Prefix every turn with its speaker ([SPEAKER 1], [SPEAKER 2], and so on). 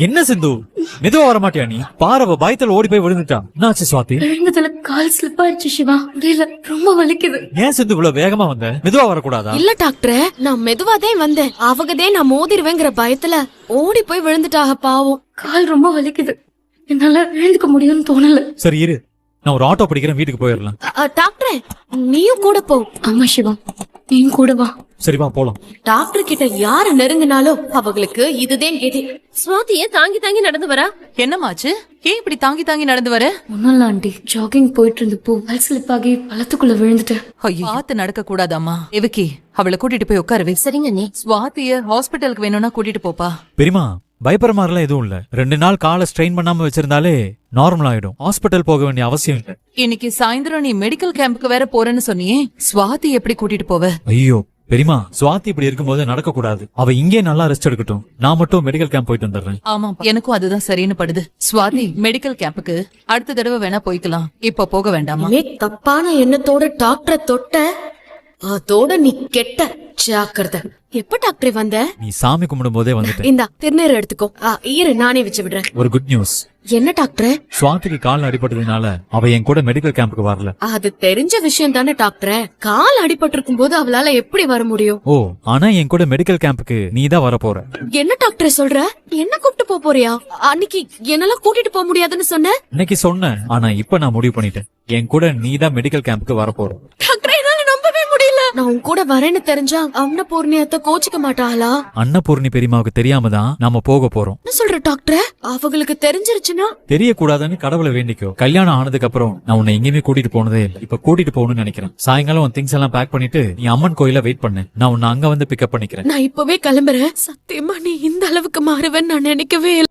[SPEAKER 1] என்ன சிந்து மெதுவா வர மாட்டியா நீ? பாரவ பயத்துல ஓடி போய் விழுந்துட்டா. என்னாச்சு சுவாதி?
[SPEAKER 2] விழுந்ததுல கால் ஸ்லிப் ஆயிடுச்சு சிவா. முடியல, ரொம்ப வலிக்குது.
[SPEAKER 1] ஏன் சிந்து இவ்வளவு வேகமா வந்த? மெதுவா வரக்கூடாதா?
[SPEAKER 3] இல்ல டாக்டர், நான் மெதுவாதான் வந்தேன். அவகதே நான் மோதிருவேங்கிற பயத்துல ஓடி போய் விழுந்துட்டாக பாவம்.
[SPEAKER 2] கால் ரொம்ப வலிக்குது, என்னால எழுந்துக்க முடியும்னு தோணல.
[SPEAKER 1] சரி இரு, நான் ஒரு ஆட்டோ பிடிக்கிறேன், வீட்டுக்கு போயிடலாம்.
[SPEAKER 3] டாக்டர் நீயும் கூட போ.
[SPEAKER 2] ஆமா சிவா, நீயும் கூட வா.
[SPEAKER 1] சரி வா போலாம்.
[SPEAKER 3] டாக்டர் கிட்ட யாரு நெருங்கினாலும் அவங்களுக்கு இதுதான் கேட்டி.
[SPEAKER 4] ஸ்வாதிய தாங்கி தாங்கி நடந்து வரா. என்னமாச்சு? ஏன் இப்படி தாங்கி தாங்கி நடந்து வர?
[SPEAKER 2] ஒன்னும் ஆண்டி, ஜாகிங் போயிட்டு இருந்தப்போ கால் ஸ்லிப் ஆகி பள்ளத்துக்குள்ள விழுந்துட்டேன்.
[SPEAKER 4] ஐயோ, பார்த்து நடக்க கூடாதாமா? எவக்கி, அவளை கூட்டிட்டு போய் உட்காருவே. சரிங்க நீ. ஸ்வாதிய ஹாஸ்பிட்டலுக்கு வேணும்னா கூட்டிட்டு போப்பா.
[SPEAKER 1] பெரியமா பயப்படுற மாதிரிலாம் எதுவும் இல்ல. 2 நாள் காலை ஸ்ட்ரெயின் பண்ணாம வச்சிருந்தாலே நார்மல் ஆயிடும். ஹாஸ்பிட்டல் போக வேண்டிய அவசியம் இல்ல.
[SPEAKER 4] இன்னைக்கு சாயந்தரம் நீ மெடிக்கல் கேம்புக்கு வேற போறேன்னு சொன்னியே, ஸ்வாதி எப்படி கூட்டிட்டு போவ?
[SPEAKER 1] ஐயோ பெரியமா, சுவாதி இப்படி இருக்கும்போது நடக்க கூடாது. அவ இங்கே நல்லா ரெஸ்ட் எடுக்கட்டும். நான் மட்டும் மெடிக்கல் கேம்ப் போயிட்டு வந்துடுறேன்.
[SPEAKER 4] ஆமா, எனக்கும் அதுதான் சரின்னு படுது. ஸ்வாதி மெடிக்கல் கேம்புக்கு அடுத்த தடவை வேணா போய்க்கலாம், இப்ப போக வேண்டாமா?
[SPEAKER 3] தப்பான எண்ணத்தோட டாக்டரை தொட்ட அதோட நீ கெட்ட ஜாக்கிரதை. எப்ப டாக்டர் வந்த?
[SPEAKER 1] நீ சாமி கும்பிடும் போதே வந்துட்டேன்.
[SPEAKER 3] இந்தா திருநீர் எடுத்துக்கோ. இரு நானே வச்சு விடுறேன்.
[SPEAKER 1] ஒரு குட் நியூஸ்.
[SPEAKER 3] என்ன டாக்டர்?
[SPEAKER 1] சுவாதிக்கு கால் அடிபட்டதுனால அவ என் கூட மெடிக்கல் கேம்புக்கு வரல.
[SPEAKER 3] அது தெரிஞ்ச விஷயம் தானே டாக்டர். கால் அடிபட்டு இருக்கும் போது அவளால எப்படி வர முடியும்?
[SPEAKER 1] ஓ, ஆனா என் கூட மெடிக்கல் கேம்புக்கு நீ தான் வர போற.
[SPEAKER 3] என்ன டாக்டர் சொல்ற? என்ன கூப்பிட்டு போறியா? அன்னைக்கு என்னெல்லாம் கூட்டிட்டு போக முடியாதுன்னு சொன்ன.
[SPEAKER 1] இன்னைக்கு சொன்னேன், ஆனா இப்ப நான் முடிவு பண்ணிட்டேன். என் கூட நீ தான் மெடிக்கல் கேம்புக்கு வர போற.
[SPEAKER 3] டாக்டர், என்னால நம்பவே முடியல. நான் உன் கூட வரேன்னு தெரிஞ்சா அன்னபூர்ணியத்தை கோச்சிக்க மாட்டாளா?
[SPEAKER 1] அன்னபூர்ணி பெரியமாவுக்கு தெரியாம தான் நாம போக போறோம்.
[SPEAKER 3] என்ன சொல்ற டாக்டர்? அவங்களுக்கு தெரிஞ்சிருச்சுன்னா?
[SPEAKER 1] தெரியக்கூடாதுன்னு கடவுளை வேண்டிக்கோ. கல்யாணம் ஆனதுக்கு அப்புறம் நான் உன்னை எங்கேயுமே கூட்டிட்டு போனதே இல்லை. இப்ப கூட்டிட்டு போகணும்னு நினைக்கிறேன். சாயங்காலம் உன் திங்ஸ் எல்லாம் பேக் பண்ணிட்டு நீ அம்மன் கோயில வெயிட் பண்ணு. நான் உன்னை அங்க வந்து பிக்கப் பண்ணிக்கிறேன்.
[SPEAKER 3] நான் இப்பவே கிளம்புறேன். சத்தியமா நீ இந்த அளவுக்கு மாறுவேன்னு நான் நினைக்கவே இல்லை.